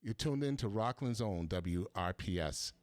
You're tuned in to Rockland's own WRPS.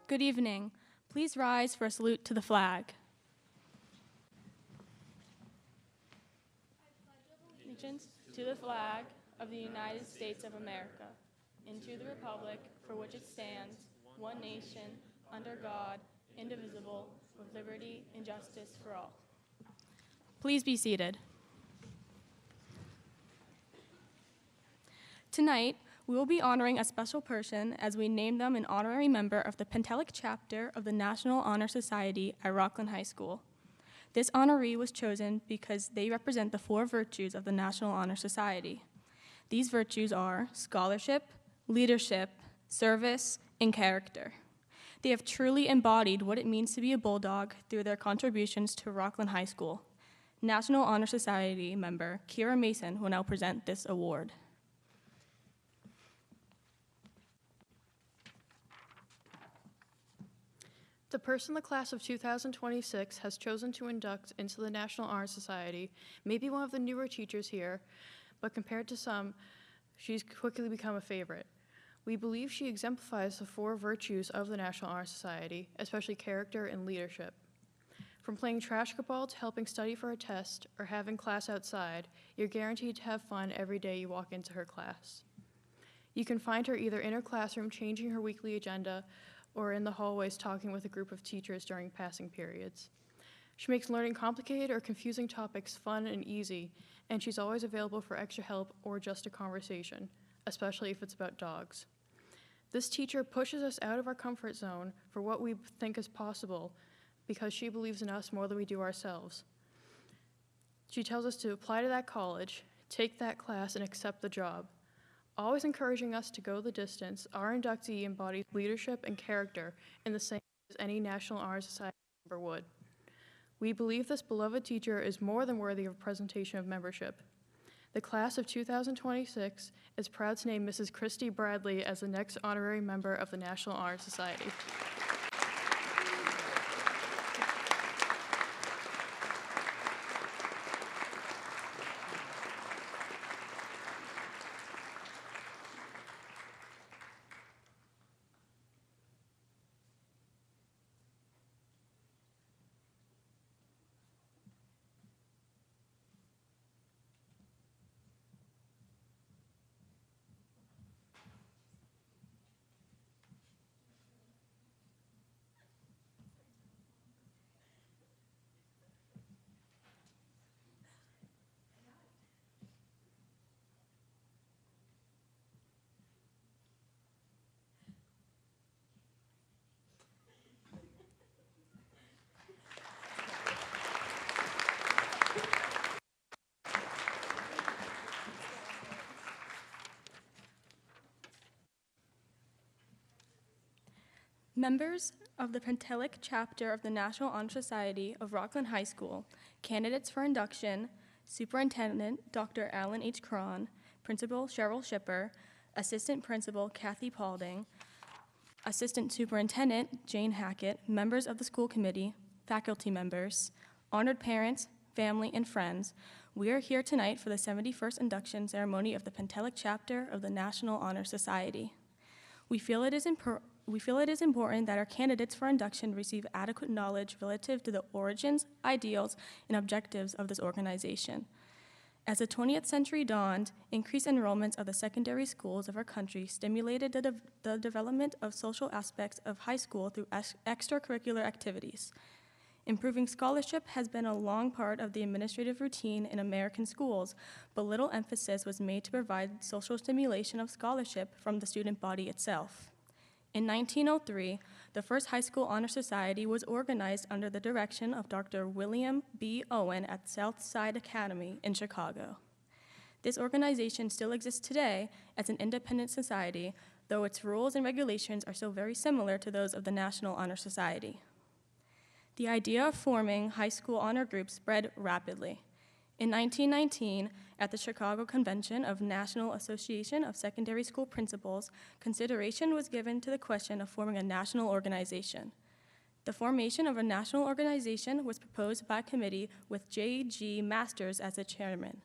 Good evening. Please rise for a salute to the flag. Allegiance to the flag of the United States of America, and to the republic for which it stands, one nation, under God, indivisible, with liberty and justice for all. Please be seated. Tonight, we will be honoring a special person as we name them an honorary member of the Pentelic Chapter of the National Honor Society at Rockland High School. This honoree was chosen because they represent the 4 virtues of the National Honor Society. These virtues are scholarship, leadership, service, and character. They have truly embodied what it means to be a Bulldog through their contributions to Rockland High School. National Honor Society member Kira Mason will now present this award. The person the class of 2026 has chosen to induct into the National Honor Society may be one of the newer teachers here, but compared to some, she's quickly become a favorite. We believe she exemplifies the 4 virtues of the National Honor Society, especially character and leadership. From playing trash football to helping study for a test or having class outside, you're guaranteed to have fun every day you walk into her class. You can find her either in her classroom changing her weekly agenda or in the hallways talking with a group of teachers during passing periods. She makes learning complicated or confusing topics fun and easy, and she's always available for extra help or just a conversation, especially if it's about dogs. This teacher pushes us out of our comfort zone for what we think is possible because she believes in us more than we do ourselves. She tells us to apply to that college, take that class, and accept the job. Always encouraging us to go the distance, our inductee embodies leadership and character in the same way as any National Honor Society member would. We believe this beloved teacher is more than worthy of presentation of membership. The class of 2026 is proud to name Mrs. Christy Bradley as the next honorary member of the National Honor Society. Members of the Pentelic Chapter of the National Honor Society of Rockland High School, candidates for induction, Superintendent Dr. Alan H. Cron, Principal Cheryl Shipper, Assistant Principal Kathy Paulding, Assistant Superintendent Jane Hackett, members of the school committee, faculty members, honored parents, family, and friends, We are here tonight for the 71st induction ceremony of the Pentelic Chapter of the National Honor Society. We feel it is important that our candidates for induction receive adequate knowledge relative to the origins, ideals, and objectives of this organization. As the 20th century dawned, increased enrollments of the secondary schools of our country stimulated the development of social aspects of high school through extracurricular activities. Improving scholarship has been a long part of the administrative routine in American schools, but little emphasis was made to provide social stimulation of scholarship from the student body itself. In 1903, the first high school honor society was organized under the direction of Dr. William B. Owen at Southside Academy in Chicago. This organization still exists today as an independent society, though its rules and regulations are still very similar to those of the National Honor Society. The idea of forming high school honor groups spread rapidly. In 1919, at the Chicago Convention of National Association of Secondary School Principals, consideration was given to the question of forming a national organization. The formation of a national organization was proposed by a committee with J.G. Masters as the chairman.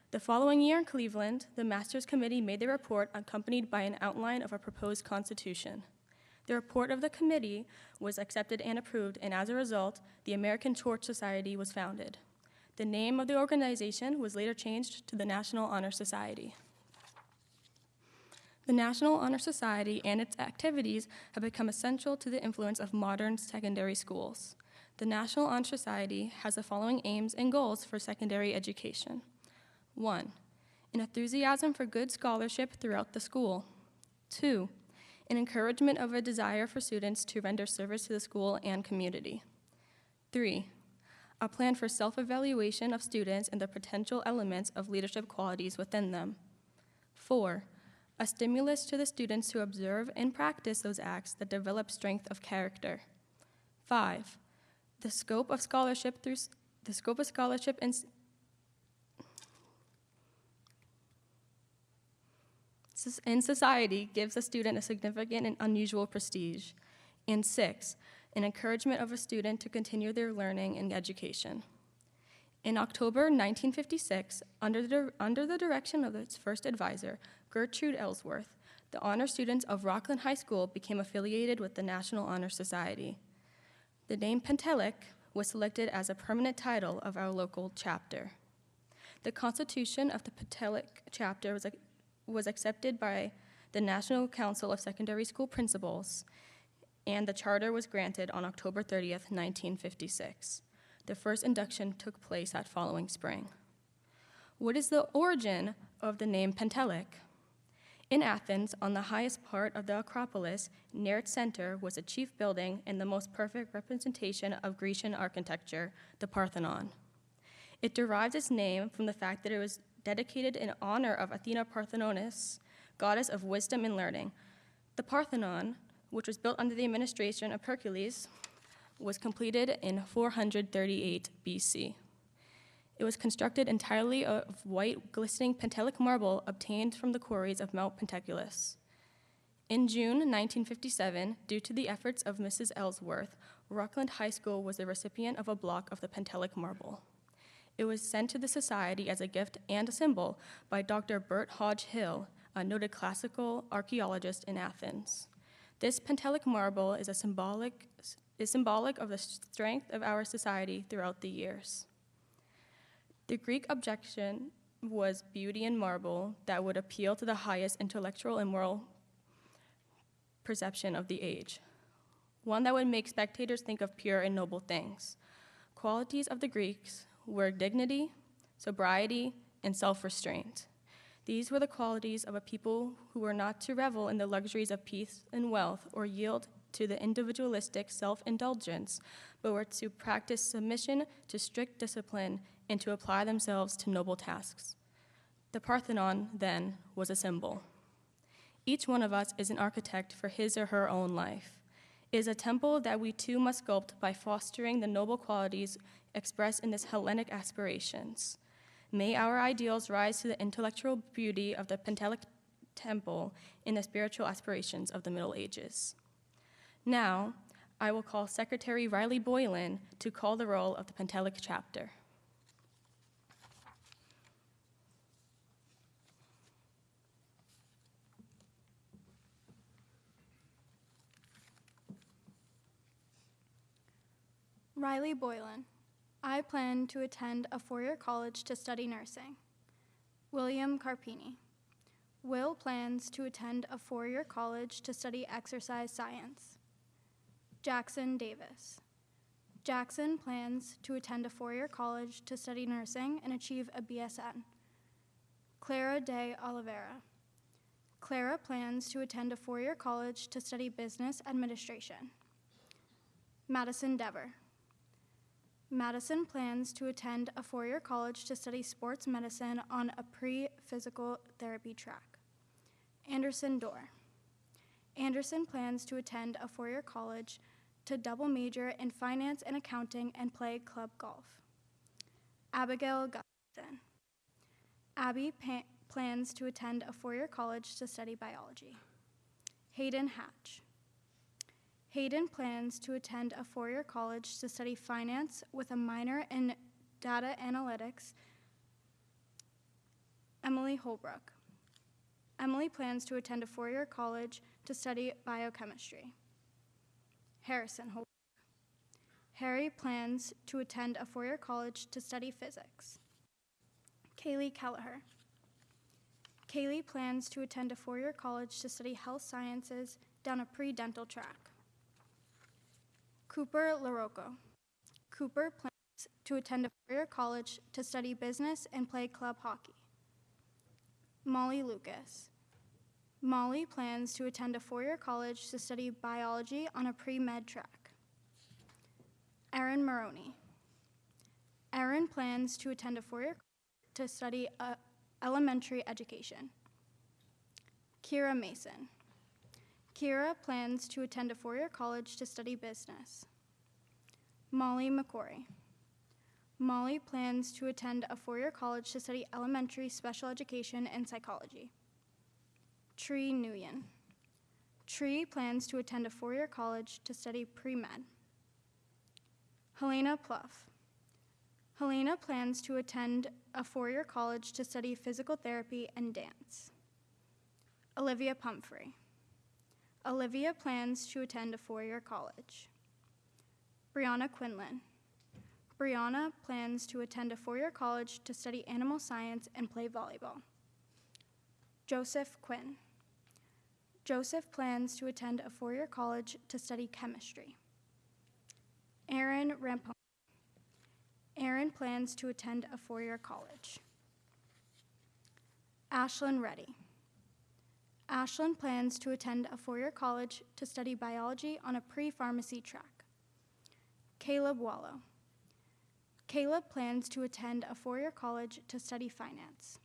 The following year in Cleveland, the Masters Committee made their report accompanied by an outline of a proposed constitution. The report of the committee was accepted and approved, and as a result, the American Torch Society was founded. The name of the organization was later changed to the National Honor Society. The National Honor Society and its activities have become essential to the influence of modern secondary schools. The National Honor Society has the following aims and goals for secondary education. 1, an enthusiasm for good scholarship throughout the school. 2, an encouragement of a desire for students to render service to the school and community. 3, a plan for self-evaluation of students and the potential elements of leadership qualities within them. 4, a stimulus to the students to observe and practice those acts that develop strength of character. 5, the scope of scholarship in society gives a student a significant and unusual prestige. And 6, an encouragement of a student to continue their learning and education. In October 1956, under the direction of its first advisor, Gertrude Ellsworth, the honor students of Rockland High School became affiliated with the National Honor Society. The name Pentelic was selected as a permanent title of our local chapter. The constitution of the Pentelic Chapter was accepted by the National Council of Secondary School Principals, and the charter was granted on October 30th, 1956. The first induction took place that following spring. What is the origin of the name Pentelic? In Athens, on the highest part of the Acropolis, near its center was a chief building and the most perfect representation of Grecian architecture, the Parthenon. It derives its name from the fact that it was dedicated in honor of Athena Parthenonis, goddess of wisdom and learning. The Parthenon, which was built under the administration of Hercules, was completed in 438 BC. It was constructed entirely of white, glistening Pentelic marble obtained from the quarries of Mount Penteculus. In June 1957, due to the efforts of Mrs. Ellsworth, Rockland High School was the recipient of a block of the Pentelic marble. It was sent to the society as a gift and a symbol by Dr. Bert Hodge Hill, a noted classical archaeologist in Athens. This Pentelic marble is symbolic of the strength of our society throughout the years. The Greek objection was beauty in marble that would appeal to the highest intellectual and moral perception of the age, one that would make spectators think of pure and noble things. Qualities of the Greeks were dignity, sobriety, and self-restraint. These were the qualities of a people who were not to revel in the luxuries of peace and wealth or yield to the individualistic self-indulgence, but were to practice submission to strict discipline and to apply themselves to noble tasks. The Parthenon, then, was a symbol. Each one of us is an architect for his or her own life. It is a temple that we too must sculpt by fostering the noble qualities expressed in its Hellenic aspirations. May our ideals rise to the intellectual beauty of the Pentelic temple in the spiritual aspirations of the Middle Ages. Now, I will call Secretary Riley Boylan to call the roll of the Pentelic Chapter. Riley Boylan. I plan to attend a four-year college to study nursing. William Carpini. Will plans to attend a four-year college to study exercise science. Jackson Davis. Jackson plans to attend a four-year college to study nursing and achieve a BSN. Clara de Oliveira. Clara plans to attend a four-year college to study business administration. Madison Dever. Madison plans to attend a four-year college to study sports medicine on a pre-physical therapy track. Anderson Dorr. Anderson plans to attend a four-year college to double major in finance and accounting and play club golf. Abigail Gustin. Abby plans to attend a four-year college to study biology. Hayden Hatch. Hayden plans to attend a four-year college to study finance with a minor in data analytics. Emily Holbrook. Emily plans to attend a four-year college to study biochemistry. Harrison Holbrook. Harry plans to attend a four-year college to study physics. Kaylee Kelleher. Kaylee plans to attend a four-year college to study health sciences down a pre-dental track. Cooper LaRocco. Cooper plans to attend a four-year college to study business and play club hockey. Molly Lucas. Molly plans to attend a four-year college to study biology on a pre-med track. Erin Maroney. Erin plans to attend a four-year college to study elementary education. Kira Mason. Kira plans to attend a four-year college to study business. Molly McCory. Molly plans to attend a four-year college to study elementary special education and psychology. Tree Nguyen. Tree plans to attend a four-year college to study pre-med. Helena Pluff. Helena plans to attend a four-year college to study physical therapy and dance. Olivia Pumphrey. Olivia plans to attend a four-year college. Brianna Quinlan. Brianna plans to attend a four-year college to study animal science and play volleyball. Joseph Quinn. Joseph plans to attend a four-year college to study chemistry. Aaron Rampone. Aaron plans to attend a four-year college. Ashlyn Reddy. Ashlyn plans to attend a four-year college to study biology on a pre-pharmacy track. Caleb Wallow. Caleb plans to attend a four-year college to study finance.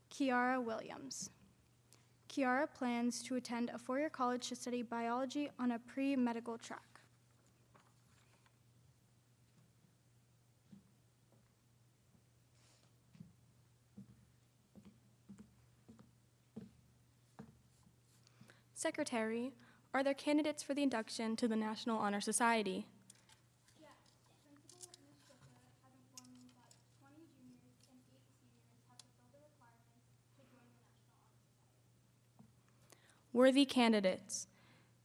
Kiara Williams. Kiara plans to attend a four-year college to study biology on a pre-medical track. Secretary, are there candidates for the induction to the National Honor Society? Yes, Principal Ms. Shukla has informed me that 20 juniors and 8 seniors have fulfilled the requirements to join the National Honor Society. Worthy candidates.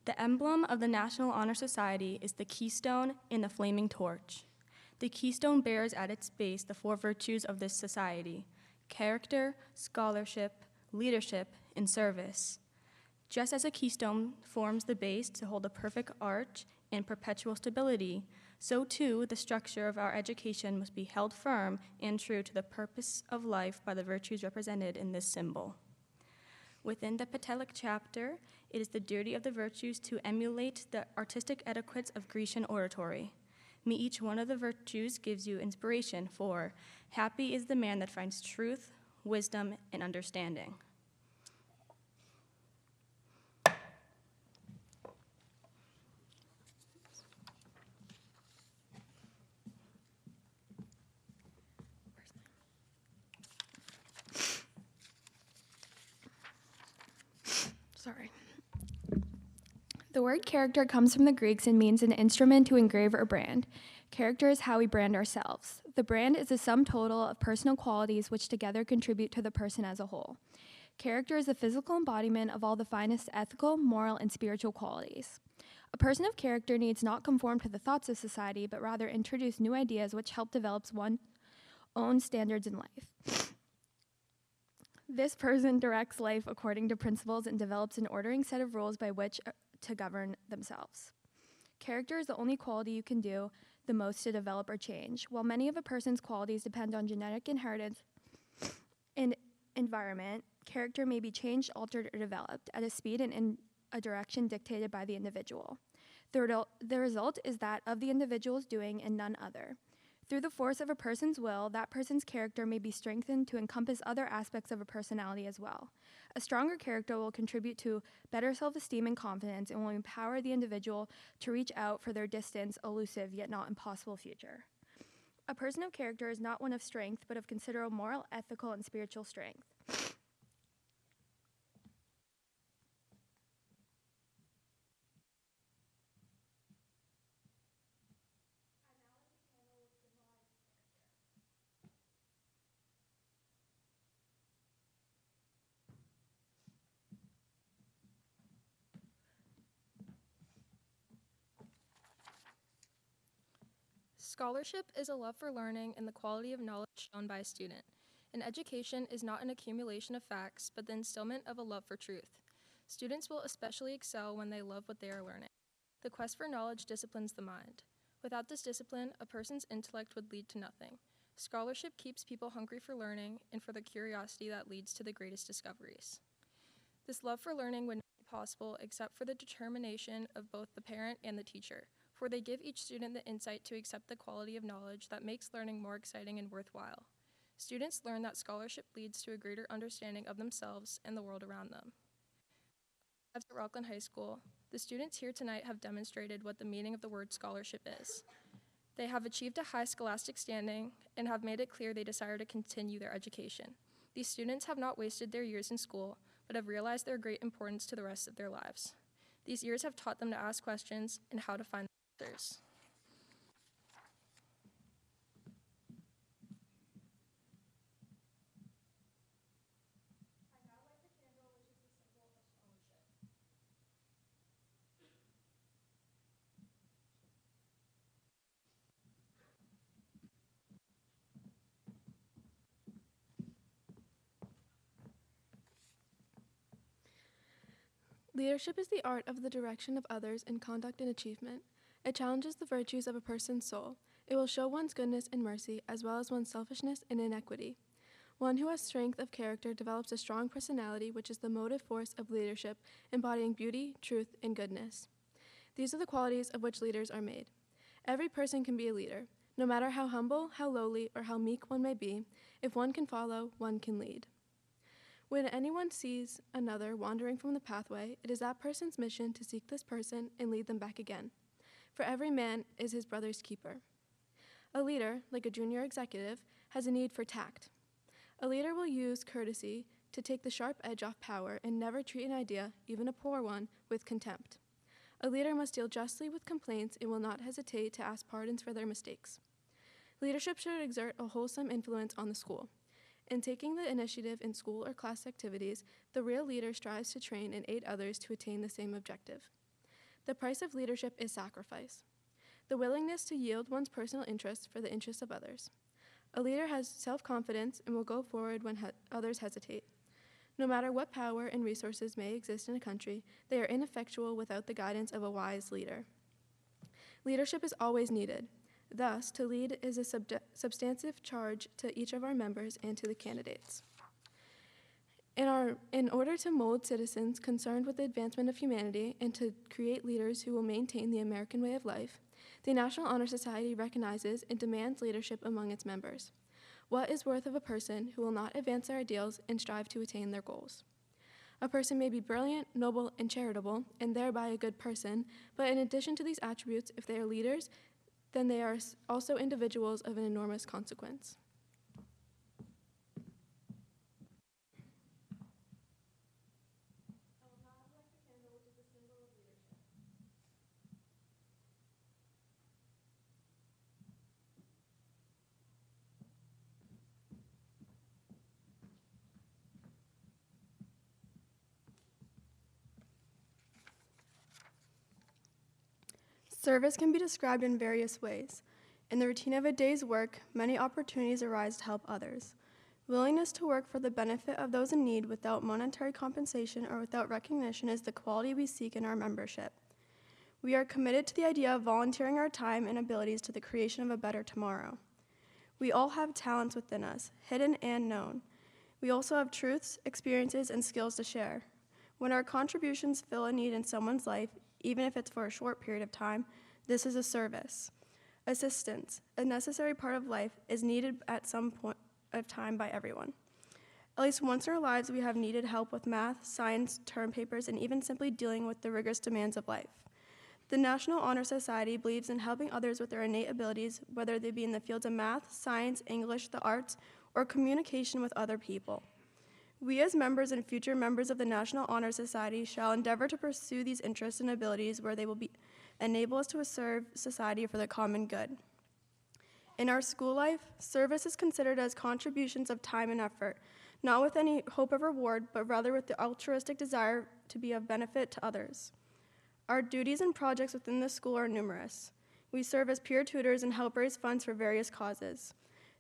The emblem of the National Honor Society is the keystone in the flaming torch. The keystone bears at its base the four virtues of this society: character, scholarship, leadership, and service. Just as a keystone forms the base to hold a perfect arch and perpetual stability, so too the structure of our education must be held firm and true to the purpose of life by the virtues represented in this symbol. Within the Pentelic Chapter, it is the duty of the virtues to emulate the artistic etiquettes of Grecian oratory. May each one of the virtues gives you inspiration, for happy is the man that finds truth, wisdom, and understanding. Sorry. The word character comes from the Greeks and means an instrument to engrave or brand. Character is how we brand ourselves. The brand is the sum total of personal qualities which together contribute to the person as a whole. Character is the physical embodiment of all the finest ethical, moral, and spiritual qualities. A person of character needs not conform to the thoughts of society, but rather introduce new ideas which help develop one's own standards in life. This person directs life according to principles and develops an ordering set of rules by which to govern themselves. Character is the only quality you can do the most to develop or change. While many of a person's qualities depend on genetic inheritance and environment, character may be changed, altered, or developed at a speed and in a direction dictated by the individual. The result is that of the individual's doing and none other. Through the force of a person's will, that person's character may be strengthened to encompass other aspects of a personality as well. A stronger character will contribute to better self-esteem and confidence and will empower the individual to reach out for their distant, elusive, yet not impossible future. A person of character is not one of strength, but of considerable moral, ethical, and spiritual strength. Scholarship is a love for learning and the quality of knowledge shown by a student. An education is not an accumulation of facts, but the instillment of a love for truth. Students will especially excel when they love what they are learning. The quest for knowledge disciplines the mind. Without this discipline, a person's intellect would lead to nothing. Scholarship keeps people hungry for learning and for the curiosity that leads to the greatest discoveries. This love for learning would not be possible except for the determination of both the parent and the teacher, for they give each student the insight to accept the quality of knowledge that makes learning more exciting and worthwhile. Students learn that scholarship leads to a greater understanding of themselves and the world around them. At Rockland High School, the students here tonight have demonstrated what the meaning of the word scholarship is. They have achieved a high scholastic standing and have made it clear they desire to continue their education. These students have not wasted their years in school, but have realized their great importance to the rest of their lives. These years have taught them to ask questions and how to find answers. Leadership is the art of the direction of others in conduct and achievement. It challenges the virtues of a person's soul. It will show one's goodness and mercy, as well as one's selfishness and inequity. One who has strength of character develops a strong personality, which is the motive force of leadership, embodying beauty, truth, and goodness. These are the qualities of which leaders are made. Every person can be a leader. No matter how humble, how lowly, or how meek one may be, if one can follow, one can lead. When anyone sees another wandering from the pathway, it is that person's mission to seek this person and lead them back again. For every man is his brother's keeper. A leader, like a junior executive, has a need for tact. A leader will use courtesy to take the sharp edge off power and never treat an idea, even a poor one, with contempt. A leader must deal justly with complaints and will not hesitate to ask pardons for their mistakes. Leadership should exert a wholesome influence on the school. In taking the initiative in school or class activities, the real leader strives to train and aid others to attain the same objective. The price of leadership is sacrifice, the willingness to yield one's personal interests for the interests of others. A leader has self-confidence and will go forward when others hesitate. No matter what power and resources may exist in a country, they are ineffectual without the guidance of a wise leader. Leadership is always needed. Thus, to lead is a substantive charge to each of our members and to the candidates. In order to mold citizens concerned with the advancement of humanity and to create leaders who will maintain the American way of life, the National Honor Society recognizes and demands leadership among its members. What is worth of a person who will not advance their ideals and strive to attain their goals? A person may be brilliant, noble, and charitable, and thereby a good person, but in addition to these attributes, if they are leaders, then they are also individuals of an enormous consequence. Service can be described in various ways. In the routine of a day's work, many opportunities arise to help others. Willingness to work for the benefit of those in need without monetary compensation or without recognition is the quality we seek in our membership. We are committed to the idea of volunteering our time and abilities to the creation of a better tomorrow. We all have talents within us, hidden and known. We also have truths, experiences, and skills to share. When our contributions fill a need in someone's life, even if it's for a short period of time, this is a service. Assistance, a necessary part of life, is needed at some point of time by everyone. At least once in our lives, we have needed help with math, science, term papers, and even simply dealing with the rigorous demands of life. The National Honor Society believes in helping others with their innate abilities, whether they be in the fields of math, science, English, the arts, or communication with other people. We as members and future members of the National Honor Society shall endeavor to pursue these interests and abilities where they will enable us to serve society for the common good. In our school life, service is considered as contributions of time and effort, not with any hope of reward, but rather with the altruistic desire to be of benefit to others. Our duties and projects within the school are numerous. We serve as peer tutors and help raise funds for various causes.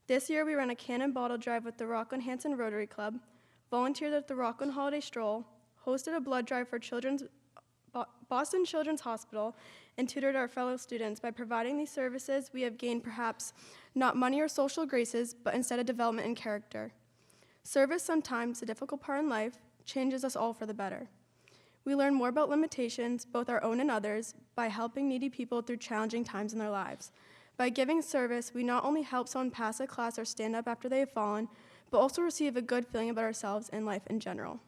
This year, we ran a cannon bottle drive with the Rockland Hanson Rotary Club, volunteered at the Rockland Holiday Stroll, hosted a blood drive for Boston Children's Hospital, and tutored our fellow students. By providing these services, we have gained perhaps not money or social graces, but instead a development in character. Service, sometimes a difficult part in life, changes us all for the better. We learn more about limitations, both our own and others, by helping needy people through challenging times in their lives. By giving service, we not only help someone pass a class or stand up after they have fallen, but also receive a good feeling about ourselves and life in general.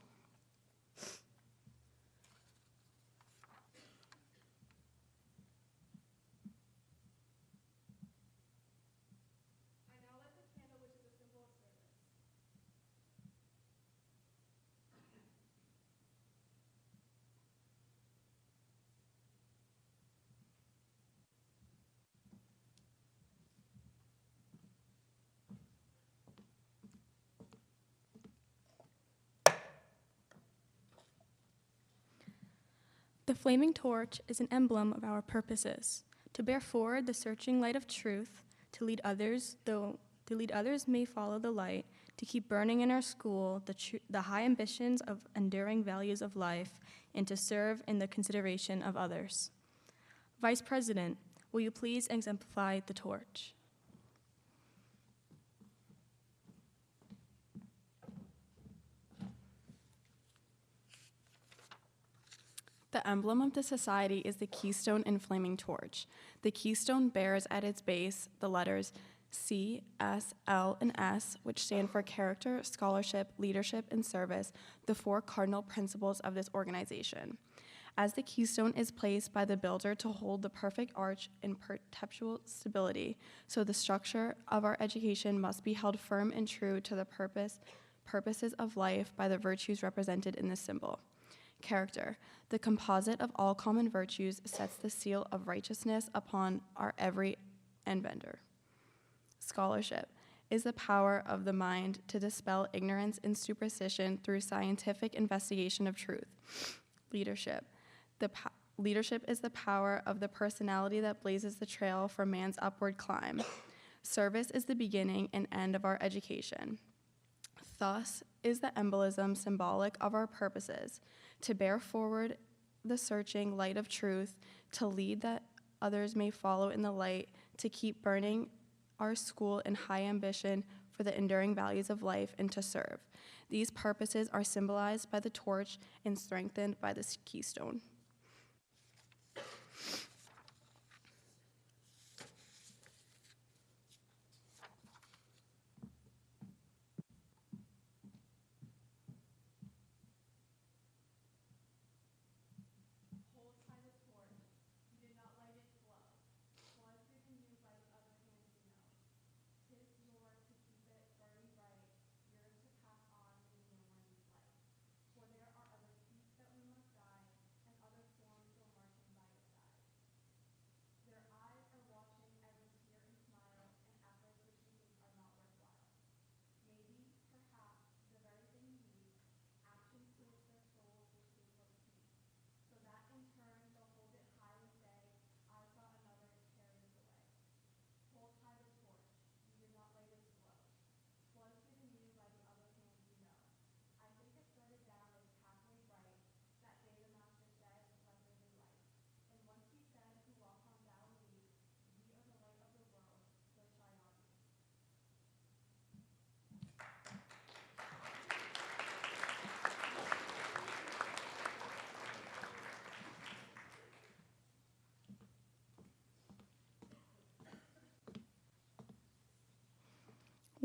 The flaming torch is an emblem of our purposes, to bear forward the searching light of truth, to lead others may follow the light, to keep burning in our school the high ambitions of enduring values of life, and to serve in the consideration of others. Vice President, will you please exemplify the torch? The emblem of the society is the keystone and flaming torch. The keystone bears at its base the letters C, S, L, and S, which stand for character, scholarship, leadership, and service, the four cardinal principles of this organization. As the keystone is placed by the builder to hold the perfect arch in perpetual stability, so the structure of our education must be held firm and true to the purposes of life by the virtues represented in this symbol. Character, the composite of all common virtues, sets the seal of righteousness upon our every endeavor. Scholarship is the power of the mind to dispel ignorance and superstition through scientific investigation of truth. Leadership. Leadership is the power of the personality that blazes the trail for man's upward climb. Service is the beginning and end of our education. Thus is the embolism symbolic of our purposes, to bear forward the searching light of truth, to lead that others may follow in the light, to keep burning our school in high ambition for the enduring values of life, and to serve. These purposes are symbolized by the torch and strengthened by this keystone.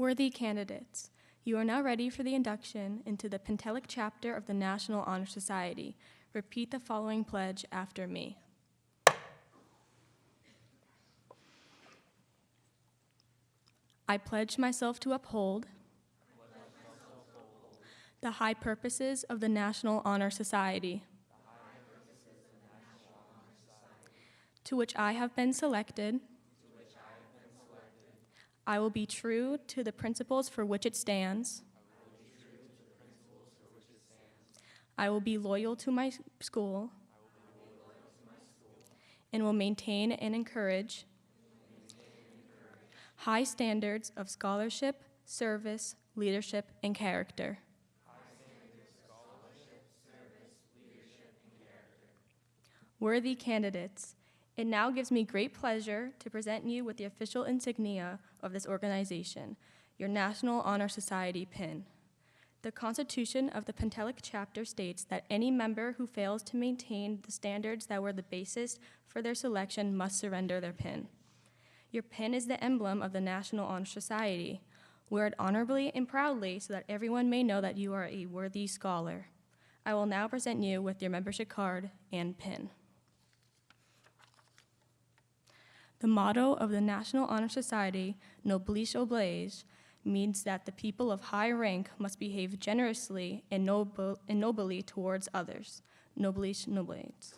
Worthy candidates, you are now ready for the induction into the Pentelic Chapter of the National Honor Society. Repeat the following pledge after me. I pledge myself to uphold the high purposes of the National Honor Society, to which I have been selected. I will be true to the principles for which it stands. I will be loyal to my school and will maintain and encourage high standards of scholarship, service, leadership, and character. Worthy candidates, it now gives me great pleasure to present you with the official insignia of this organization, your National Honor Society pin. The Constitution of the Pentelic Chapter states that any member who fails to maintain the standards that were the basis for their selection must surrender their pin. Your pin is the emblem of the National Honor Society. Wear it honorably and proudly so that everyone may know that you are a worthy scholar. I will now present you with your membership card and pin. The motto of the National Honor Society, Noblesse Oblige, means that the people of high rank must behave generously and nobly towards others. Noblesse Oblige.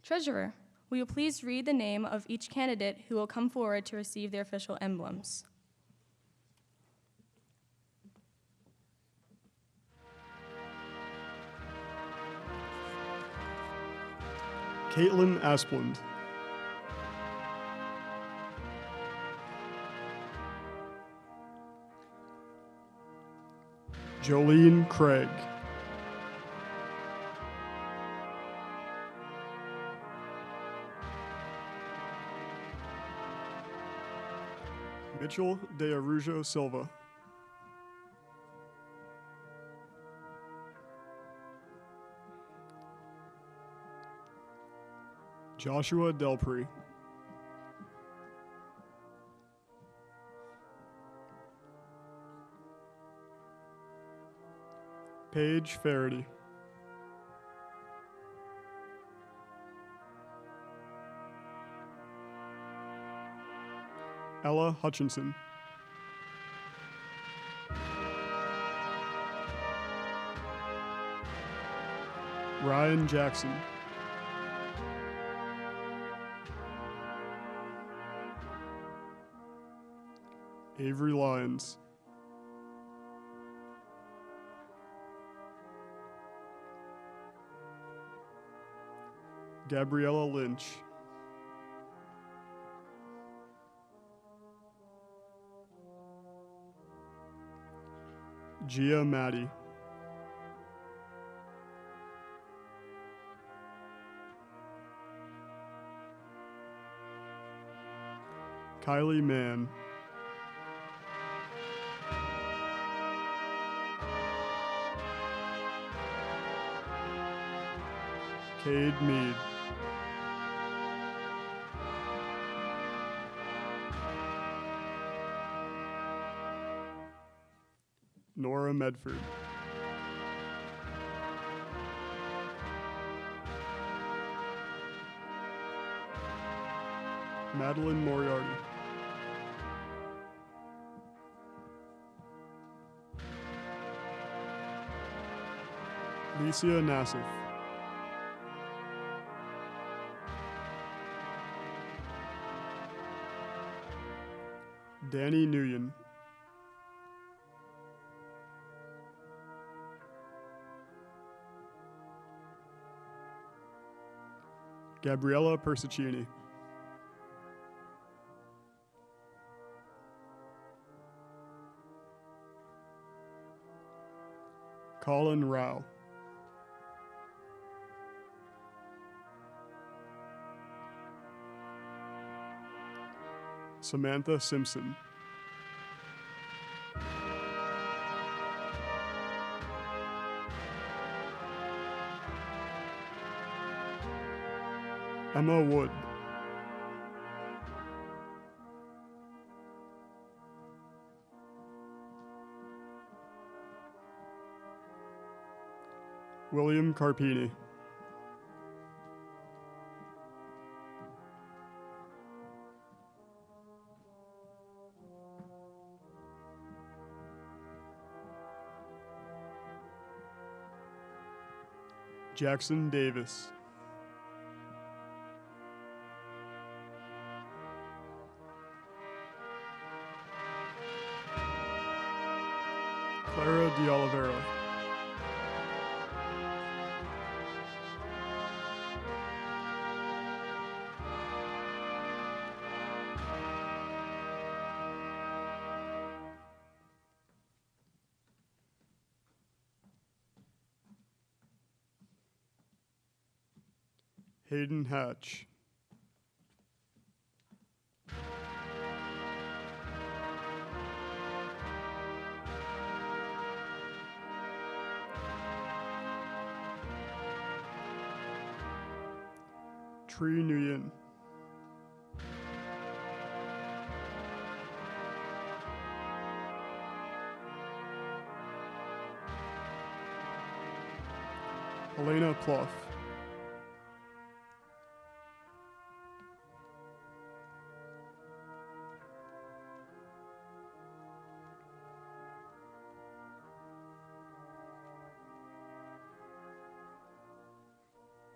Treasurer, will you please read the name of each candidate who will come forward to receive their official emblems? Caitlin Asplund. Jolene Craig. Mitchell de Arujo Silva. Joshua Delpre. Paige Faraday. Ella Hutchinson. Ryan Jackson. Avery Lyons. Gabriella Lynch. Gia Maddie. Kylie Mann. Cade Mead. Nora Medford. Madeline Moriarty. Licia Nassif. Danny Nguyen. Gabriella Persicini. Colin Rao. Samantha Simpson. Emma Wood. William Carpini. Jackson Davis. Clara de Oliveira. Hayden Hatch. Tree Nguyen. Elena Plouffe.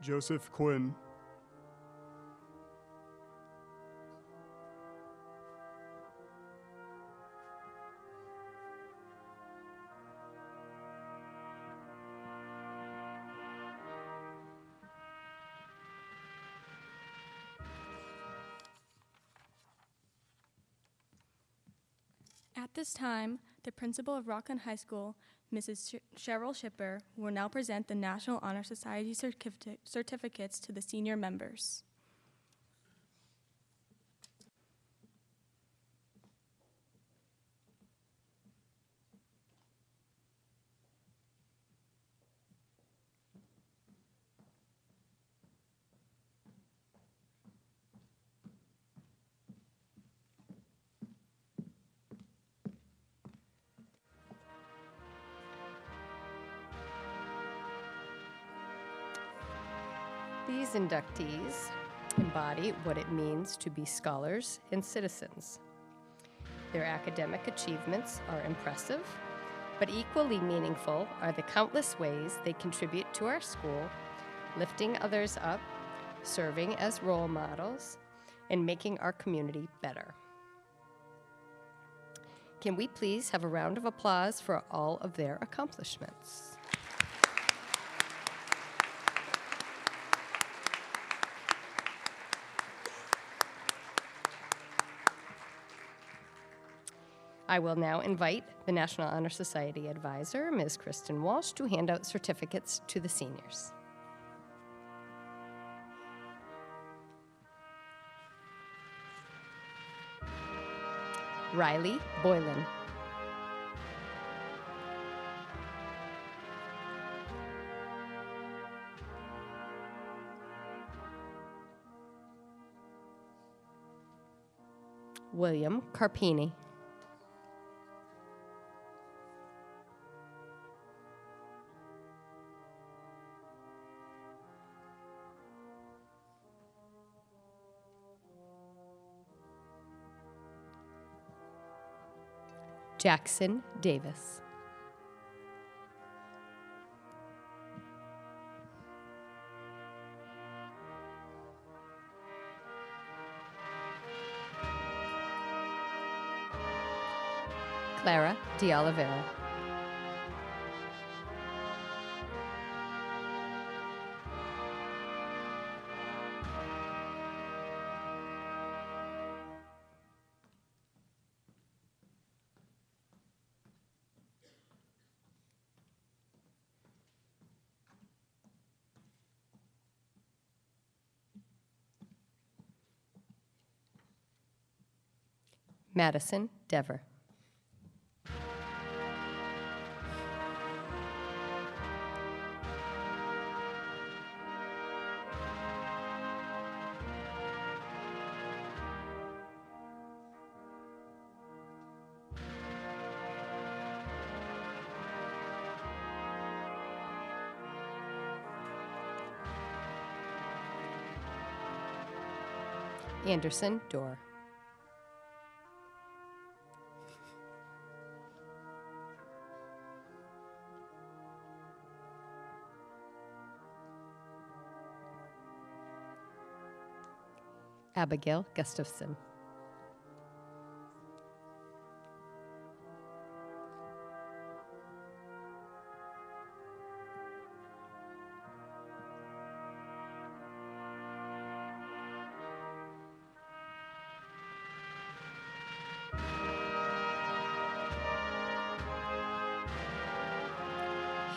Joseph Quinn. At this time, the principal of Rockland High School, Mrs. Cheryl Shipper, will now present the National Honor Society certificates to the senior members. These inductees embody what it means to be scholars and citizens. Their academic achievements are impressive, but equally meaningful are the countless ways they contribute to our school, lifting others up, serving as role models, and making our community better. Can we please have a round of applause for all of their accomplishments? I will now invite the National Honor Society advisor, Ms. Kristen Walsh, to hand out certificates to the seniors. Riley Boylan. William Carpini. Jackson Davis. Clara de Oliveira. Madison Dever. Anderson Dorr. Abigail Gustafson.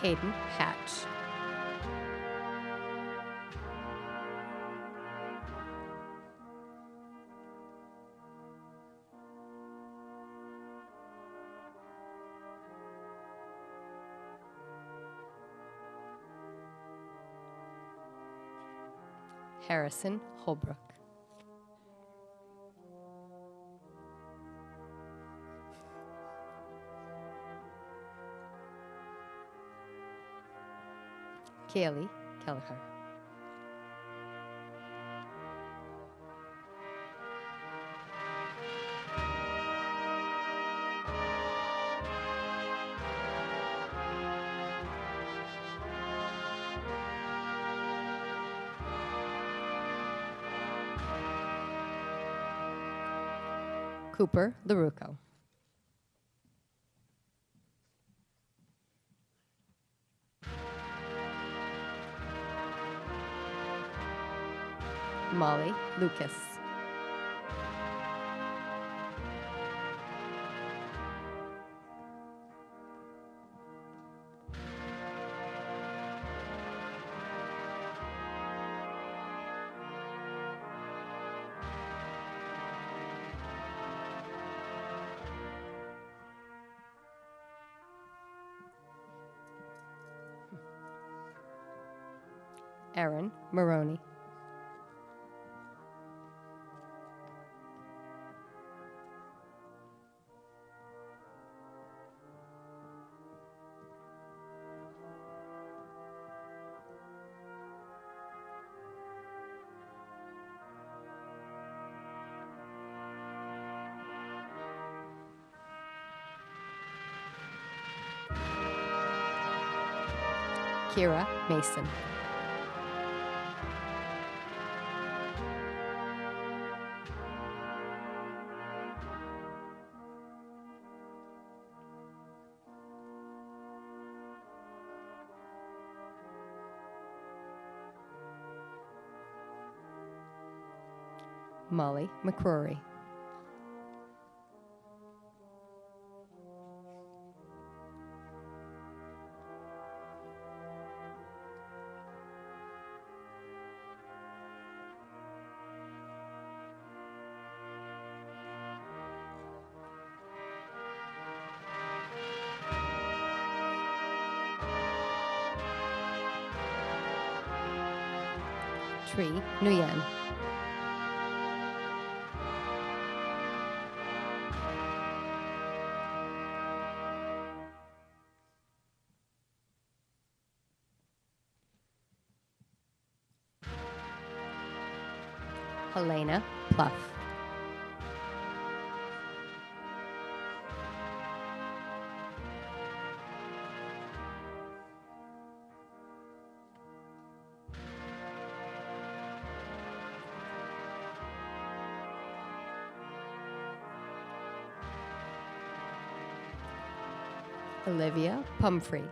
Hayden Hatch. Harrison Holbrook. Kaylee Kelleher. Cooper LaRucco. Molly Lucas. Aaron Maroney. Kira Mason. Molly McCrory. Tree Nguyen. Helena Pluff. Olivia Pumphrey.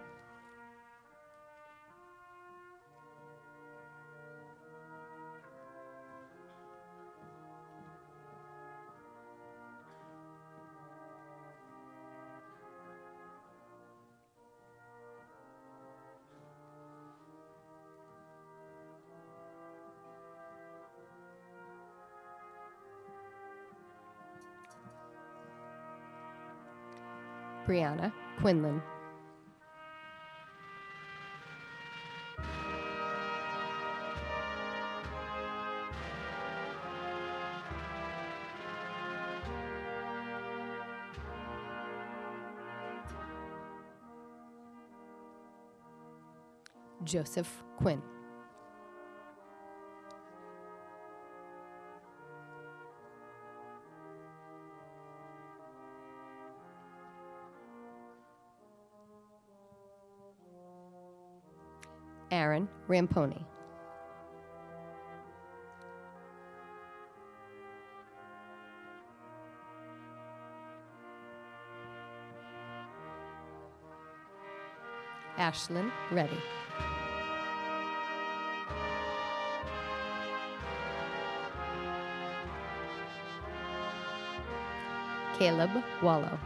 Brianna Quinlan. Joseph Quinn. Aaron Ramponi. Ashlyn Reddy. Caleb Wallow.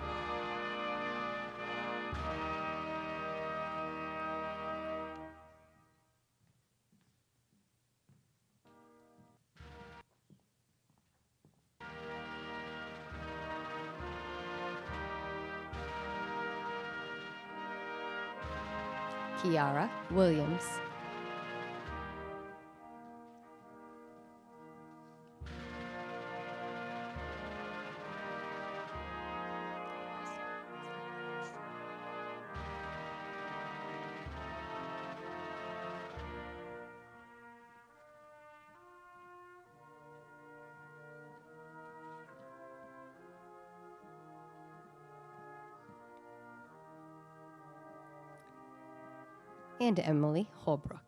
Kiara Williams. And Emily Holbrook.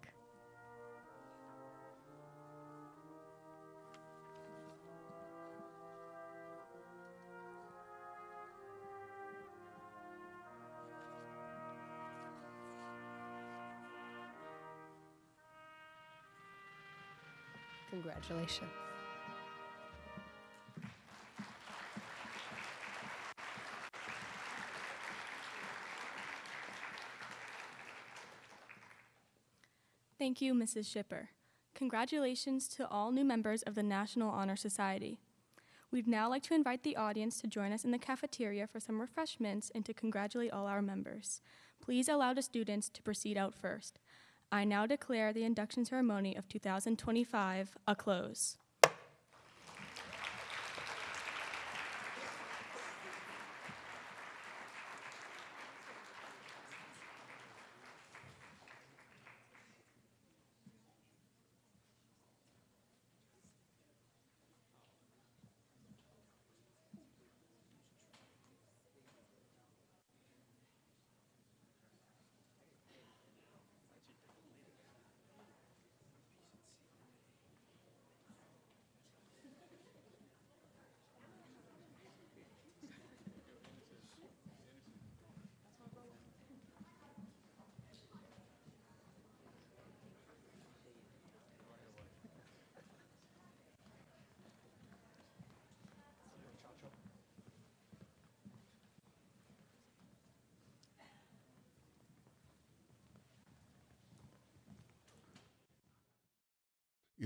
Congratulations. Thank you, Mrs. Shipper. Congratulations to all new members of the National Honor Society. We'd now like to invite the audience to join us in the cafeteria for some refreshments and to congratulate all our members. Please allow the students to proceed out first. I now declare the induction ceremony of 2025 a close.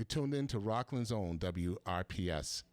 You're tuned in to Rockland's own WRPS